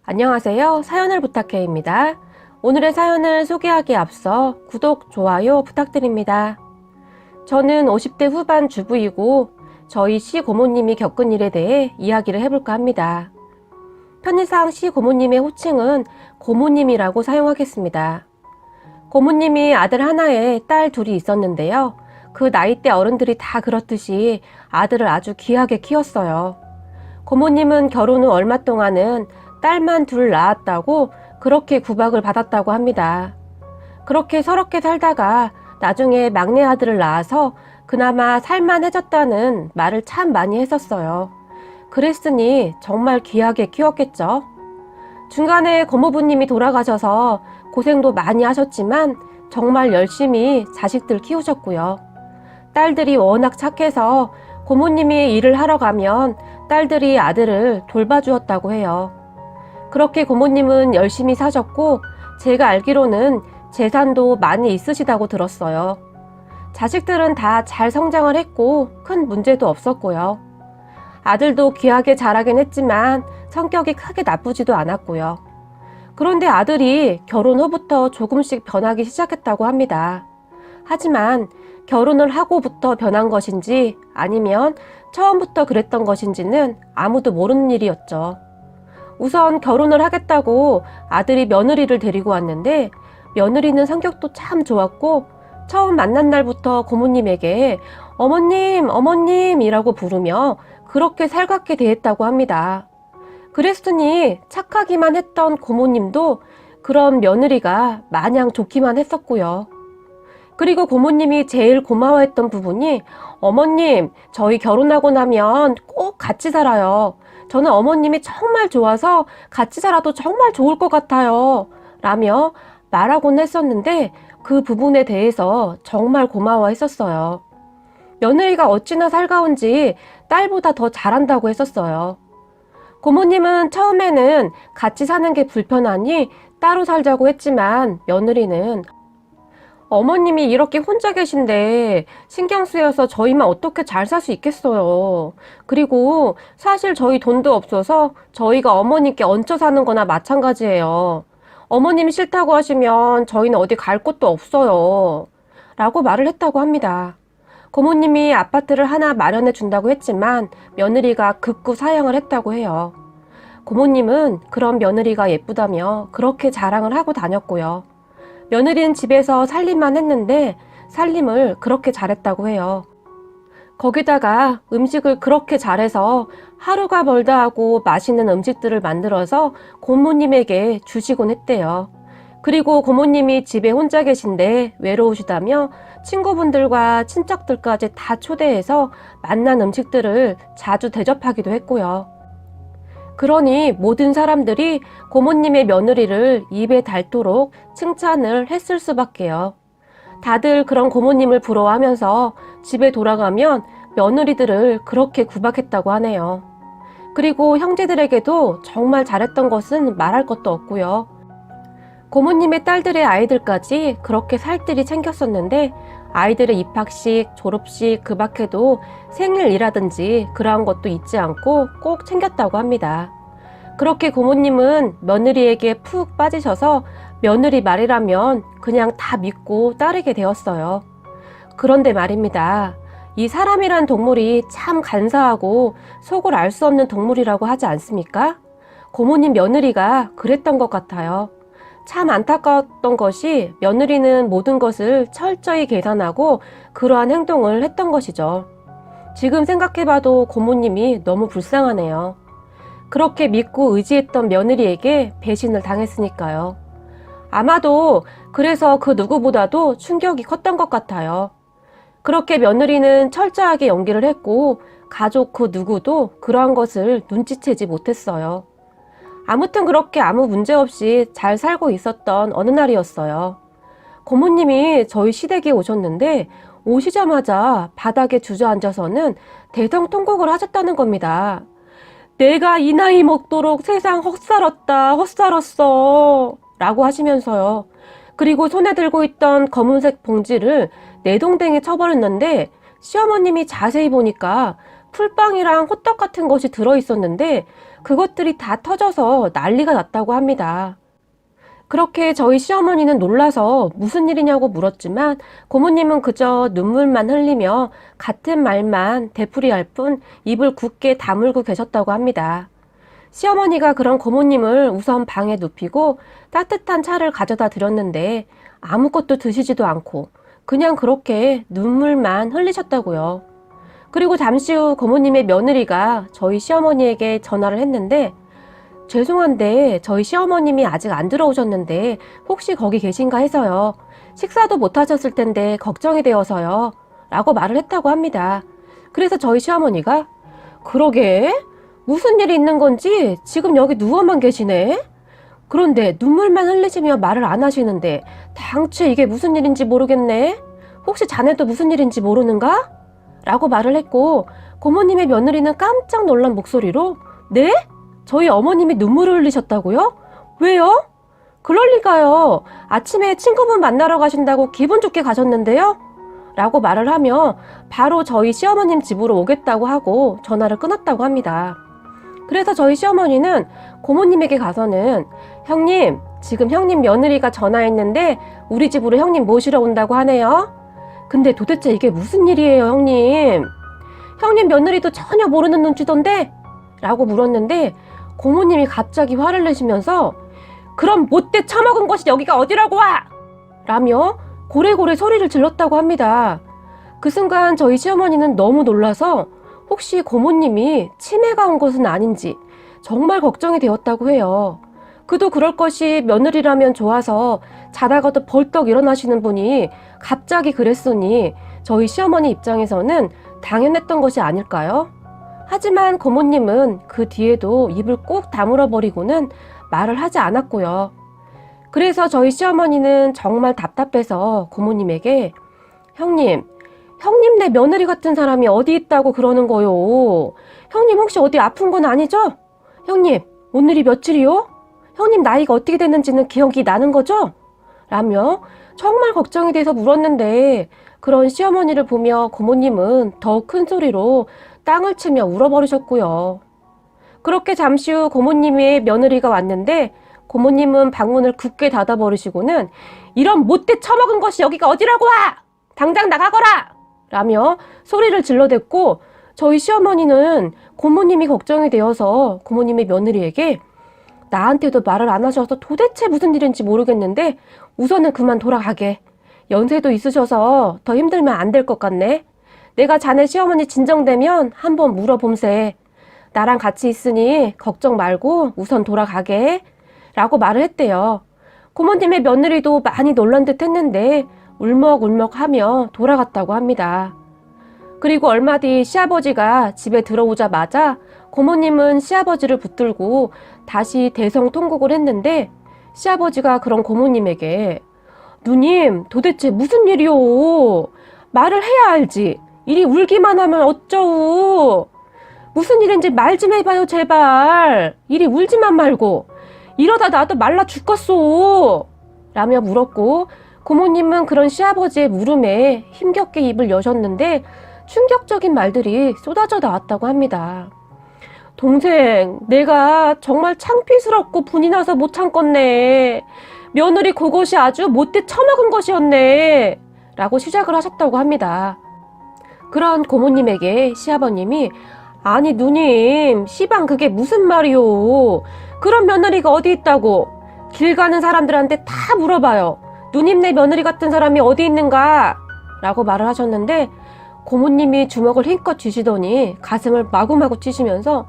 안녕하세요. 사연을 부탁해입니다. 오늘의 사연을 소개하기에 앞서 구독, 좋아요 부탁드립니다. 저는 50대 후반 주부이고 저희 시고모님이 겪은 일에 대해 이야기를 해볼까 합니다. 편의상 시고모님의 호칭은 고모님이라고 사용하겠습니다. 고모님이 아들 하나에 딸 둘이 있었는데요. 그 나이대 어른들이 다 그렇듯이 아들을 아주 귀하게 키웠어요. 고모님은 결혼 후 얼마 동안은 딸만 둘 낳았다고 그렇게 구박을 받았다고 합니다. 그렇게 서럽게 살다가 나중에 막내 아들을 낳아서 그나마 살만해졌다는 말을 참 많이 했었어요. 그랬으니 정말 귀하게 키웠겠죠. 중간에 고모부님이 돌아가셔서 고생도 많이 하셨지만 정말 열심히 자식들 키우셨고요. 딸들이 워낙 착해서 고모님이 일을 하러 가면 딸들이 아들을 돌봐주었다고 해요. 그렇게 고모님은 열심히 사셨고 제가 알기로는 재산도 많이 있으시다고 들었어요. 자식들은 다 잘 성장을 했고 큰 문제도 없었고요. 아들도 귀하게 자라긴 했지만 성격이 크게 나쁘지도 않았고요. 그런데 아들이 결혼 후부터 조금씩 변하기 시작했다고 합니다. 하지만 결혼을 하고부터 변한 것인지 아니면 처음부터 그랬던 것인지는 아무도 모르는 일이었죠. 우선 결혼을 하겠다고 아들이 며느리를 데리고 왔는데 며느리는 성격도 참 좋았고 처음 만난 날부터 고모님에게 어머님, 어머님이라고 부르며 그렇게 살갑게 대했다고 합니다. 그랬으니 착하기만 했던 고모님도 그런 며느리가 마냥 좋기만 했었고요. 그리고 고모님이 제일 고마워했던 부분이 어머님, 저희 결혼하고 나면 꼭 같이 살아요. 저는 어머님이 정말 좋아서 같이 살아도 정말 좋을 것 같아요. 라며 말하곤 했었는데 그 부분에 대해서 정말 고마워했었어요. 며느리가 어찌나 살가운지 딸보다 더 잘한다고 했었어요. 고모님은 처음에는 같이 사는 게 불편하니 따로 살자고 했지만 며느리는 어머님이 이렇게 혼자 계신데 신경 쓰여서 저희만 어떻게 잘 살 수 있겠어요. 그리고 사실 저희 돈도 없어서 저희가 어머님께 얹혀 사는 거나 마찬가지예요. 어머님이 싫다고 하시면 저희는 어디 갈 곳도 없어요. 라고 말을 했다고 합니다. 고모님이 아파트를 하나 마련해 준다고 했지만 며느리가 극구 사양을 했다고 해요. 고모님은 그런 며느리가 예쁘다며 그렇게 자랑을 하고 다녔고요. 며느리는 집에서 살림만 했는데 살림을 그렇게 잘했다고 해요. 거기다가 음식을 그렇게 잘해서 하루가 멀다 하고 맛있는 음식들을 만들어서 고모님에게 주시곤 했대요. 그리고 고모님이 집에 혼자 계신데 외로우시다며 친구분들과 친척들까지 다 초대해서 맛난 음식들을 자주 대접하기도 했고요. 그러니 모든 사람들이 고모님의 며느리를 입에 닳도록 칭찬을 했을 수밖에요. 다들 그런 고모님을 부러워하면서 집에 돌아가면 며느리들을 그렇게 구박했다고 하네요. 그리고 형제들에게도 정말 잘했던 것은 말할 것도 없고요. 고모님의 딸들의 아이들까지 그렇게 살뜰히 챙겼었는데 아이들의 입학식, 졸업식 그 밖에도 생일이라든지 그러한 것도 잊지 않고 꼭 챙겼다고 합니다. 그렇게 고모님은 며느리에게 푹 빠지셔서 며느리 말이라면 그냥 다 믿고 따르게 되었어요. 그런데 말입니다. 이 사람이란 동물이 참 간사하고 속을 알 수 없는 동물이라고 하지 않습니까? 고모님 며느리가 그랬던 것 같아요. 참 안타까웠던 것이 며느리는 모든 것을 철저히 계산하고 그러한 행동을 했던 것이죠. 지금 생각해봐도 고모님이 너무 불쌍하네요. 그렇게 믿고 의지했던 며느리에게 배신을 당했으니까요. 아마도 그래서 그 누구보다도 충격이 컸던 것 같아요. 그렇게 며느리는 철저하게 연기를 했고 가족 그 누구도 그러한 것을 눈치채지 못했어요. 아무튼 그렇게 아무 문제 없이 잘 살고 있었던 어느 날이었어요. 고모님이 저희 시댁에 오셨는데 오시자마자 바닥에 주저앉아서는 대성통곡을 하셨다는 겁니다. 내가 이 나이 먹도록 세상 헛살았어 라고 하시면서요. 그리고 손에 들고 있던 검은색 봉지를 내동댕이 쳐버렸는데 시어머님이 자세히 보니까 풀빵이랑 호떡 같은 것이 들어있었는데 그것들이 다 터져서 난리가 났다고 합니다. 그렇게 저희 시어머니는 놀라서 무슨 일이냐고 물었지만 고모님은 그저 눈물만 흘리며 같은 말만 되풀이할 뿐 입을 굳게 다물고 계셨다고 합니다. 시어머니가 그런 고모님을 우선 방에 눕히고 따뜻한 차를 가져다 드렸는데 아무것도 드시지도 않고 그냥 그렇게 눈물만 흘리셨다고요. 그리고 잠시 후 고모님의 며느리가 저희 시어머니에게 전화를 했는데 죄송한데 저희 시어머님이 아직 안 들어오셨는데 혹시 거기 계신가 해서요. 식사도 못 하셨을 텐데 걱정이 되어서요. 라고 말을 했다고 합니다. 그래서 저희 시어머니가 그러게 무슨 일이 있는 건지 지금 여기 누워만 계시네. 그런데 눈물만 흘리시며 말을 안 하시는데 당최 이게 무슨 일인지 모르겠네. 혹시 자네도 무슨 일인지 모르는가? 라고 말을 했고 고모님의 며느리는 깜짝 놀란 목소리로 네? 저희 어머님이 눈물을 흘리셨다고요? 왜요? 그럴 리가요. 아침에 친구분 만나러 가신다고 기분 좋게 가셨는데요? 라고 말을 하며 바로 저희 시어머님 집으로 오겠다고 하고 전화를 끊었다고 합니다. 그래서 저희 시어머니는 고모님에게 가서는 형님, 지금 형님 며느리가 전화했는데 우리 집으로 형님 모시러 온다고 하네요. 근데 도대체 이게 무슨 일이에요, 형님? 형님 며느리도 전혀 모르는 눈치던데? 라고 물었는데 고모님이 갑자기 화를 내시면서 그럼 못돼 처먹은 것이 여기가 어디라고 와! 라며 고래고래 소리를 질렀다고 합니다. 그 순간 저희 시어머니는 너무 놀라서 혹시 고모님이 치매가 온 것은 아닌지 정말 걱정이 되었다고 해요. 그도 그럴 것이 며느리라면 좋아서 자다가도 벌떡 일어나시는 분이 갑자기 그랬으니 저희 시어머니 입장에서는 당연했던 것이 아닐까요? 하지만 고모님은 그 뒤에도 입을 꼭 다물어 버리고는 말을 하지 않았고요. 그래서 저희 시어머니는 정말 답답해서 고모님에게 형님 내 며느리 같은 사람이 어디 있다고 그러는 거요? 형님 혹시 어디 아픈 건 아니죠? 형님 오늘이 며칠이요? 형님 나이가 어떻게 됐는지는 기억이 나는 거죠? 라며 정말 걱정이 돼서 물었는데 그런 시어머니를 보며 고모님은 더 큰 소리로 땅을 치며 울어버리셨고요. 그렇게 잠시 후 고모님의 며느리가 왔는데 고모님은 방문을 굳게 닫아버리시고는 이런 못돼 처먹은 것이 여기가 어디라고 와! 당장 나가거라! 라며 소리를 질러댔고 저희 시어머니는 고모님이 걱정이 되어서 고모님의 며느리에게 나한테도 말을 안 하셔서 도대체 무슨 일인지 모르겠는데 우선은 그만 돌아가게. 연세도 있으셔서 더 힘들면 안 될 것 같네. 내가 자네 시어머니 진정되면 한번 물어봄세. 나랑 같이 있으니 걱정 말고 우선 돌아가게. 라고 말을 했대요. 고모님의 며느리도 많이 놀란 듯 했는데 울먹울먹하며 돌아갔다고 합니다. 그리고 얼마 뒤 시아버지가 집에 들어오자마자 고모님은 시아버지를 붙들고 다시 대성통곡을 했는데 시아버지가 그런 고모님에게 누님 도대체 무슨 일이오? 말을 해야 알지. 이리 울기만 하면 어쩌우? 무슨 일인지 말 좀 해봐요 제발. 이리 울지만 말고. 이러다 나도 말라 죽겠소. 라며 물었고 고모님은 그런 시아버지의 물음에 힘겹게 입을 여셨는데 충격적인 말들이 쏟아져 나왔다고 합니다. 동생, 내가 정말 창피스럽고 분이 나서 못 참겠네. 며느리 그것이 아주 못돼 처먹은 것이었네. 라고 시작을 하셨다고 합니다. 그런 고모님에게 시아버님이 아니 누님, 시방 그게 무슨 말이오. 그런 며느리가 어디 있다고. 길 가는 사람들한테 다 물어봐요. 누님네 며느리 같은 사람이 어디 있는가? 라고 말을 하셨는데 고모님이 주먹을 힘껏 쥐시더니 가슴을 마구마구 치시면서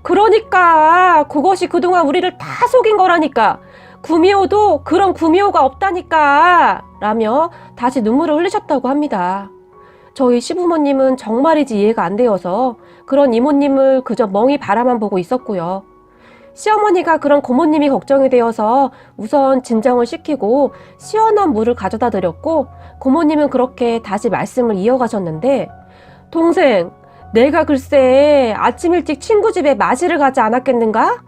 그러니까 그것이 그동안 우리를 다 속인 거라니까. 구미호도 그런 구미호가 없다니까. 라며 다시 눈물을 흘리셨다고 합니다. 저희 시부모님은 정말이지 이해가 안 되어서 그런 이모님을 그저 멍이 바라만 보고 있었고요. 시어머니가 그런 고모님이 걱정이 되어서 우선 진정을 시키고 시원한 물을 가져다 드렸고 고모님은 그렇게 다시 말씀을 이어가셨는데 동생, 내가 글쎄 아침 일찍 친구 집에 맞이를 가지 않았겠는가?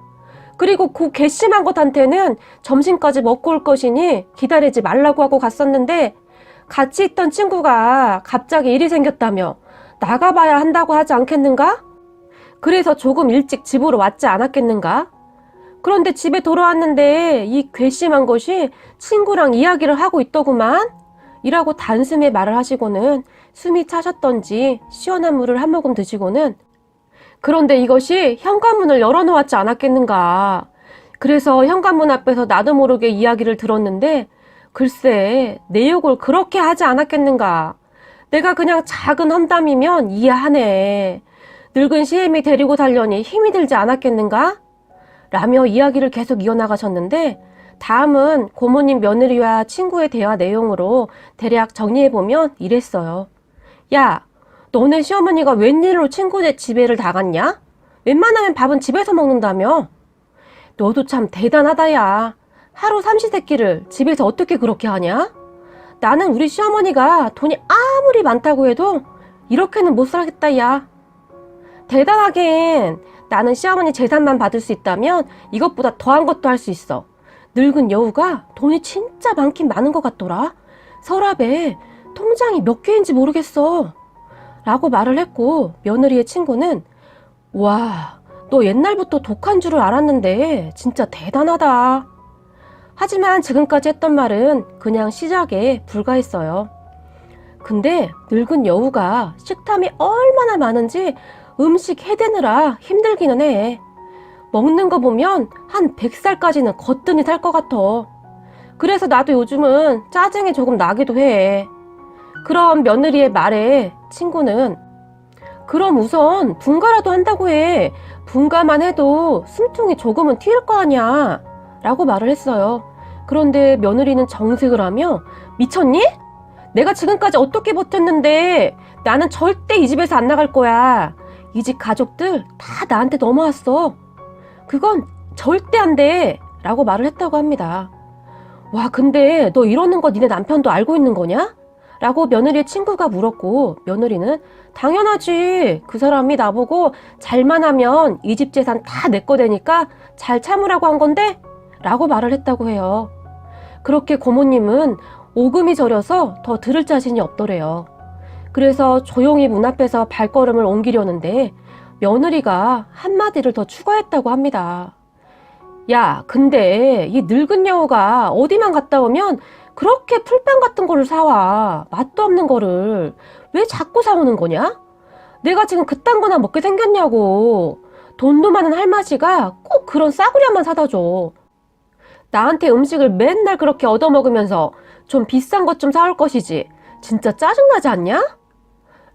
그리고 그 괘씸한 것한테는 점심까지 먹고 올 것이니 기다리지 말라고 하고 갔었는데 같이 있던 친구가 갑자기 일이 생겼다며 나가봐야 한다고 하지 않겠는가? 그래서 조금 일찍 집으로 왔지 않았겠는가? 그런데 집에 돌아왔는데 이 괘씸한 것이 친구랑 이야기를 하고 있더구만? 이라고 단숨에 말을 하시고는 숨이 차셨던지 시원한 물을 한 모금 드시고는 그런데 이것이 현관문을 열어놓았지 않았겠는가? 그래서 현관문 앞에서 나도 모르게 이야기를 들었는데 글쎄 내 욕을 그렇게 하지 않았겠는가? 내가 그냥 작은 험담이면 이해하네. 늙은 시엠이 데리고 살려니 힘이 들지 않았겠는가? 라며 이야기를 계속 이어나가셨는데 다음은 고모님 며느리와 친구의 대화 내용으로 대략 정리해보면 이랬어요. 야, 너네 시어머니가 웬일로 친구네 집에를 다 갔냐? 웬만하면 밥은 집에서 먹는다며? 너도 참 대단하다 야. 하루 삼시세끼를 집에서 어떻게 그렇게 하냐? 나는 우리 시어머니가 돈이 아무리 많다고 해도 이렇게는 못 살겠다 야. 대단하긴 나는 시어머니 재산만 받을 수 있다면 이것보다 더한 것도 할 수 있어. 늙은 여우가 돈이 진짜 많긴 많은 것 같더라. 서랍에 통장이 몇 개인지 모르겠어. 라고 말을 했고 며느리의 친구는 와, 너 옛날부터 독한 줄을 알았는데 진짜 대단하다. 하지만 지금까지 했던 말은 그냥 시작에 불과했어요. 근데 늙은 여우가 식탐이 얼마나 많은지 음식 해대느라 힘들기는 해. 먹는 거 보면 한 100살까지는 거뜬히 살 것 같아. 그래서 나도 요즘은 짜증이 조금 나기도 해. 그럼 며느리의 말에 친구는 그럼 우선 분가라도 한다고 해. 분가만 해도 숨통이 조금은 튑을 거 아니야. 라고 말을 했어요. 그런데 며느리는 정색을 하며 미쳤니? 내가 지금까지 어떻게 버텼는데 나는 절대 이 집에서 안 나갈 거야. 이 집 가족들 다 나한테 넘어왔어. 그건 절대 안 돼. 라고 말을 했다고 합니다. 와, 근데 너 이러는 거 니네 남편도 알고 있는 거냐? 라고 며느리의 친구가 물었고 며느리는 당연하지. 그 사람이 나보고 잘만 하면 이 집 재산 다 내 거 되니까 잘 참으라고 한 건데? 라고 말을 했다고 해요. 그렇게 고모님은 오금이 저려서 더 들을 자신이 없더래요. 그래서 조용히 문 앞에서 발걸음을 옮기려는데 며느리가 한마디를 더 추가했다고 합니다. 야, 근데 이 늙은 여우가 어디만 갔다 오면 그렇게 풀빵 같은 거를 사와. 맛도 없는 거를. 왜 자꾸 사오는 거냐? 내가 지금 그딴 거나 먹게 생겼냐고. 돈도 많은 할머니가 꼭 그런 싸구려만 사다 줘. 나한테 음식을 맨날 그렇게 얻어먹으면서 좀 비싼 것 좀 사올 것이지. 진짜 짜증나지 않냐?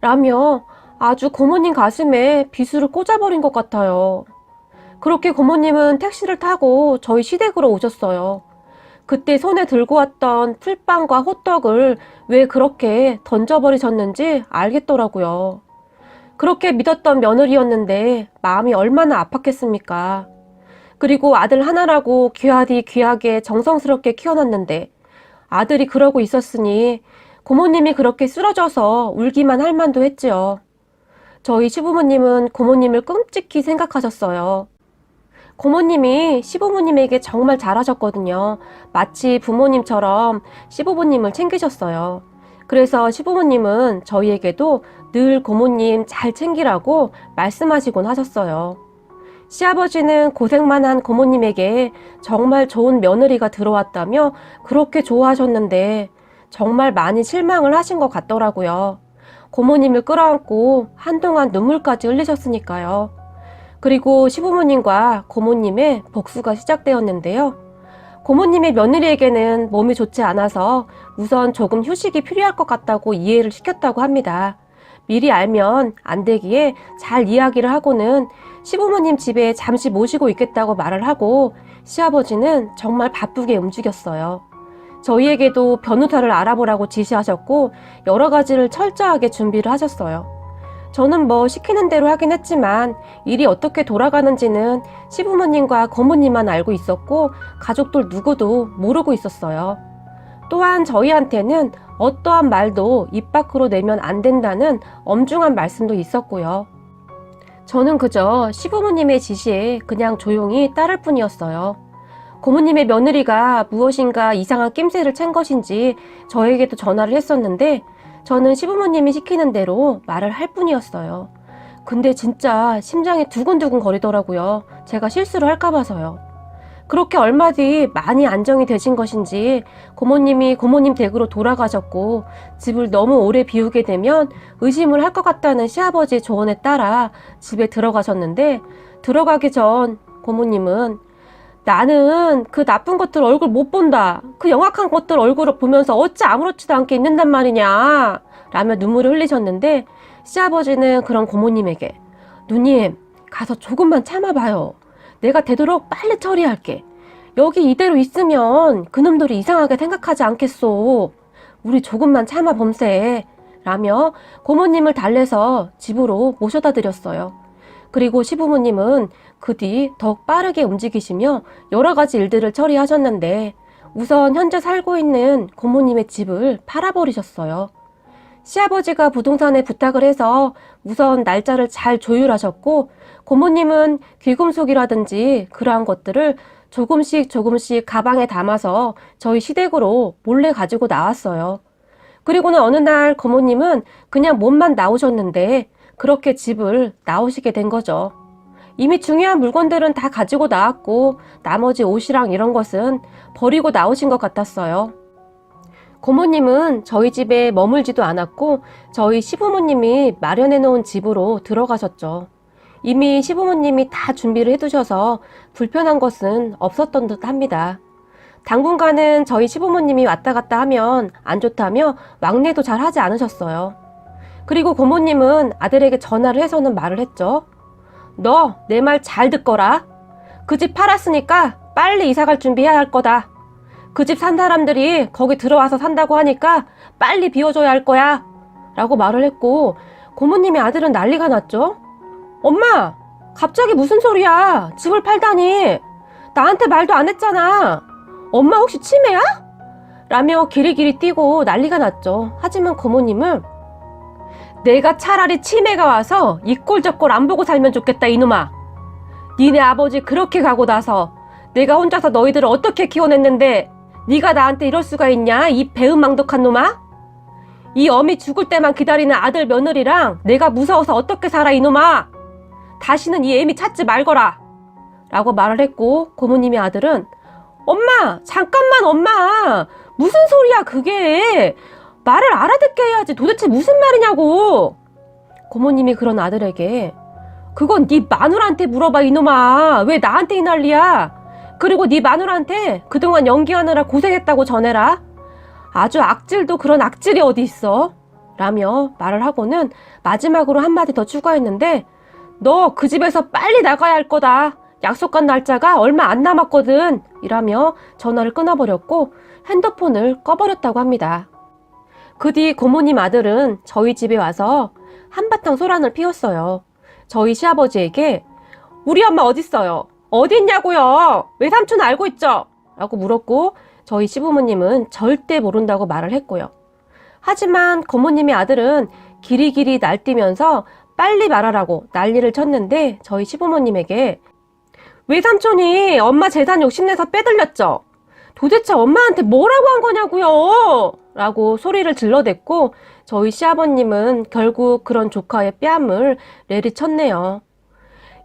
라며 아주 고모님 가슴에 비수를 꽂아버린 것 같아요. 그렇게 고모님은 택시를 타고 저희 시댁으로 오셨어요. 그때 손에 들고 왔던 풀빵과 호떡을 왜 그렇게 던져버리셨는지 알겠더라고요. 그렇게 믿었던 며느리였는데 마음이 얼마나 아팠겠습니까? 그리고 아들 하나라고 귀하디 귀하게 정성스럽게 키워놨는데 아들이 그러고 있었으니 고모님이 그렇게 쓰러져서 울기만 할 만도 했지요. 저희 시부모님은 고모님을 끔찍히 생각하셨어요. 고모님이 시부모님에게 정말 잘하셨거든요. 마치 부모님처럼 시부모님을 챙기셨어요. 그래서 시부모님은 저희에게도 늘 고모님 잘 챙기라고 말씀하시곤 하셨어요. 시아버지는 고생만 한 고모님에게 정말 좋은 며느리가 들어왔다며 그렇게 좋아하셨는데 정말 많이 실망을 하신 것 같더라고요. 고모님을 끌어안고 한동안 눈물까지 흘리셨으니까요. 그리고 시부모님과 고모님의 복수가 시작되었는데요. 고모님의 며느리에게는 몸이 좋지 않아서 우선 조금 휴식이 필요할 것 같다고 이해를 시켰다고 합니다. 미리 알면 안 되기에 잘 이야기를 하고는 시부모님 집에 잠시 모시고 있겠다고 말을 하고 시아버지는 정말 바쁘게 움직였어요. 저희에게도 변호사를 알아보라고 지시하셨고 여러 가지를 철저하게 준비를 하셨어요. 저는 뭐 시키는 대로 하긴 했지만 일이 어떻게 돌아가는지는 시부모님과 고모님만 알고 있었고 가족들 누구도 모르고 있었어요. 또한 저희한테는 어떠한 말도 입 밖으로 내면 안 된다는 엄중한 말씀도 있었고요. 저는 그저 시부모님의 지시에 그냥 조용히 따를 뿐이었어요. 고모님의 며느리가 무엇인가 이상한 낌새를 챈 것인지 저에게도 전화를 했었는데 저는 시부모님이 시키는 대로 말을 할 뿐이었어요. 근데 진짜 심장이 두근두근 거리더라고요. 제가 실수를 할까 봐서요. 그렇게 얼마 뒤 많이 안정이 되신 것인지 고모님이 고모님 댁으로 돌아가셨고 집을 너무 오래 비우게 되면 의심을 할 것 같다는 시아버지 조언에 따라 집에 들어가셨는데, 들어가기 전 고모님은 나는 그 나쁜 것들 얼굴 못 본다. 그 영악한 것들 얼굴을 보면서 어찌 아무렇지도 않게 있는단 말이냐 라며 눈물을 흘리셨는데, 시아버지는 그런 고모님에게 누님 가서 조금만 참아봐요. 내가 되도록 빨리 처리할게. 여기 이대로 있으면 그놈들이 이상하게 생각하지 않겠소. 우리 조금만 참아 봄세 라며 고모님을 달래서 집으로 모셔다 드렸어요. 그리고 시부모님은 그 뒤 더욱 빠르게 움직이시며 여러 가지 일들을 처리하셨는데, 우선 현재 살고 있는 고모님의 집을 팔아버리셨어요. 시아버지가 부동산에 부탁을 해서 우선 날짜를 잘 조율하셨고, 고모님은 귀금속이라든지 그러한 것들을 조금씩 가방에 담아서 저희 시댁으로 몰래 가지고 나왔어요. 그리고는 어느 날 고모님은 그냥 몸만 나오셨는데 그렇게 집을 나오시게 된 거죠. 이미 중요한 물건들은 다 가지고 나왔고 나머지 옷이랑 이런 것은 버리고 나오신 것 같았어요. 고모님은 저희 집에 머물지도 않았고 저희 시부모님이 마련해 놓은 집으로 들어가셨죠. 이미 시부모님이 다 준비를 해두셔서 불편한 것은 없었던 듯 합니다. 당분간은 저희 시부모님이 왔다 갔다 하면 안 좋다며 왕래도 잘 하지 않으셨어요. 그리고 고모님은 아들에게 전화를 해서는 말을 했죠. 너 내 말 잘 듣거라. 그 집 팔았으니까 빨리 이사갈 준비해야 할 거다. 그 집 산 사람들이 거기 들어와서 산다고 하니까 빨리 비워줘야 할 거야 라고 말을 했고, 고모님의 아들은 난리가 났죠. 엄마, 갑자기 무슨 소리야? 집을 팔다니. 나한테 말도 안 했잖아. 엄마 혹시 치매야? 라며 기리기리 뛰고 난리가 났죠. 하지만 고모님은 내가 차라리 치매가 와서 이 꼴 저 꼴 안 보고 살면 좋겠다 이놈아. 니네 아버지 그렇게 가고 나서 내가 혼자서 너희들을 어떻게 키워냈는데 네가 나한테 이럴 수가 있냐, 이 배은망덕한 놈아? 이 어미 죽을 때만 기다리는 아들 며느리랑 내가 무서워서 어떻게 살아 이놈아. 다시는 이 애미 찾지 말거라 라고 말을 했고, 고모님의 아들은 엄마 잠깐만, 엄마 무슨 소리야 그게. 말을 알아듣게 해야지. 도대체 무슨 말이냐고. 고모님이 그런 아들에게 그건 네 마누라한테 물어봐 이놈아. 왜 나한테 이 난리야. 그리고 네 마누라한테 그동안 연기하느라 고생했다고 전해라. 아주 악질도 그런 악질이 어디 있어 라며 말을 하고는 마지막으로 한마디 더 추가했는데, 너 그 집에서 빨리 나가야 할 거다. 약속한 날짜가 얼마 안 남았거든 이라며 전화를 끊어버렸고 핸드폰을 꺼버렸다고 합니다. 그 뒤 고모님 아들은 저희 집에 와서 한바탕 소란을 피웠어요. 저희 시아버지에게 우리 엄마 어딨어요? 어디 있냐고요? 외삼촌 알고 있죠? 라고 물었고, 저희 시부모님은 절대 모른다고 말을 했고요. 하지만 고모님의 아들은 기리기리 날뛰면서 빨리 말하라고 난리를 쳤는데, 저희 시부모님에게 외삼촌이 엄마 재산 욕심내서 빼들렸죠? 도대체 엄마한테 뭐라고 한 거냐고요? 라고 소리를 질러댔고, 저희 시아버님은 결국 그런 조카의 뺨을 내리쳤네요.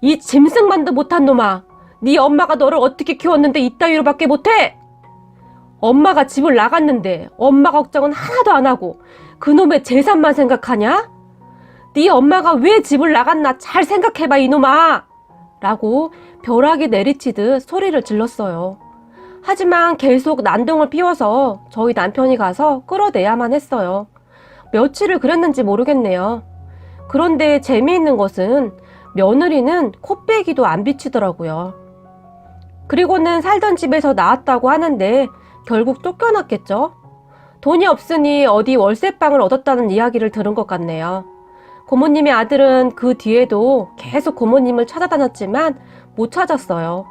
이 짐승만도 못한 놈아. 네 엄마가 너를 어떻게 키웠는데 이따위로밖에 못해? 엄마가 집을 나갔는데 엄마 걱정은 하나도 안 하고 그놈의 재산만 생각하냐? 네 엄마가 왜 집을 나갔나 잘 생각해봐 이놈아 라고 벼락이 내리치듯 소리를 질렀어요. 하지만 계속 난동을 피워서 저희 남편이 가서 끌어내야만 했어요. 며칠을 그랬는지 모르겠네요. 그런데 재미있는 것은 며느리는 코빼기도 안 비치더라고요. 그리고는 살던 집에서 나왔다고 하는데 결국 쫓겨났겠죠? 돈이 없으니 어디 월세방을 얻었다는 이야기를 들은 것 같네요. 고모님의 아들은 그 뒤에도 계속 고모님을 찾아다녔지만 못 찾았어요.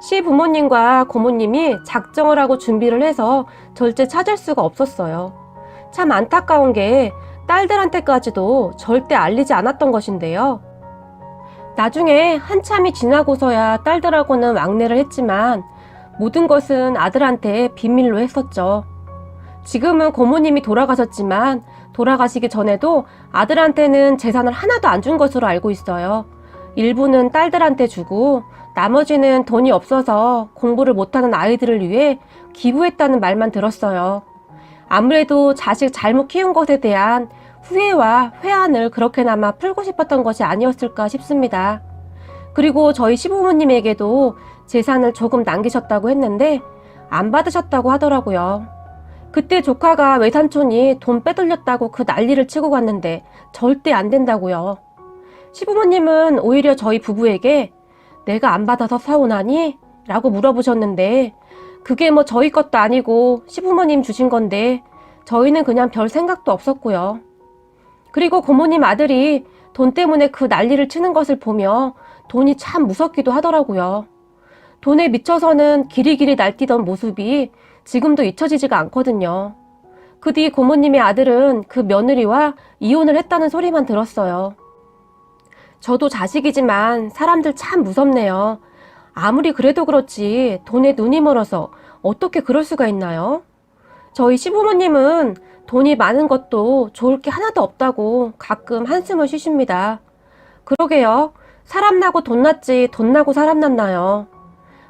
시부모님과 고모님이 작정을 하고 준비를 해서 절대 찾을 수가 없었어요. 참 안타까운 게 딸들한테까지도 절대 알리지 않았던 것인데요. 나중에 한참이 지나고서야 딸들하고는 왕래를 했지만 모든 것은 아들한테 비밀로 했었죠. 지금은 고모님이 돌아가셨지만 돌아가시기 전에도 아들한테는 재산을 하나도 안 준 것으로 알고 있어요. 일부는 딸들한테 주고 나머지는 돈이 없어서 공부를 못하는 아이들을 위해 기부했다는 말만 들었어요. 아무래도 자식 잘못 키운 것에 대한 후회와 회한을 그렇게나마 풀고 싶었던 것이 아니었을까 싶습니다. 그리고 저희 시부모님에게도 재산을 조금 남기셨다고 했는데 안 받으셨다고 하더라고요. 그때 조카가 외삼촌이 돈 빼돌렸다고 그 난리를 치고 갔는데 절대 안 된다고요. 시부모님은 오히려 저희 부부에게 내가 안 받아서 서운하니? 라고 물어보셨는데 그게 뭐 저희 것도 아니고 시부모님 주신 건데 저희는 그냥 별 생각도 없었고요. 그리고 고모님 아들이 돈 때문에 그 난리를 치는 것을 보며 돈이 참 무섭기도 하더라고요. 돈에 미쳐서는 길이길이 날뛰던 모습이 지금도 잊혀지지가 않거든요. 그 뒤 고모님의 아들은 그 며느리와 이혼을 했다는 소리만 들었어요. 저도 자식이지만 사람들 참 무섭네요. 아무리 그래도 그렇지 돈에 눈이 멀어서 어떻게 그럴 수가 있나요? 저희 시부모님은 돈이 많은 것도 좋을 게 하나도 없다고 가끔 한숨을 쉬십니다. 그러게요. 사람 나고 돈 났지 돈 나고 사람 났나요?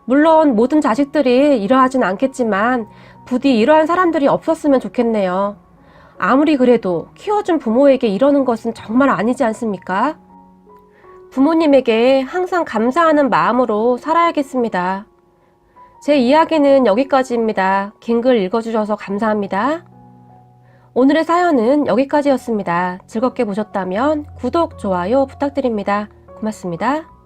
물론 모든 자식들이 이러하진 않겠지만 부디 이러한 사람들이 없었으면 좋겠네요. 아무리 그래도 키워준 부모에게 이러는 것은 정말 아니지 않습니까? 부모님에게 항상 감사하는 마음으로 살아야겠습니다. 제 이야기는 여기까지입니다. 긴 글 읽어주셔서 감사합니다. 오늘의 사연은 여기까지였습니다. 즐겁게 보셨다면 구독, 좋아요 부탁드립니다. 고맙습니다.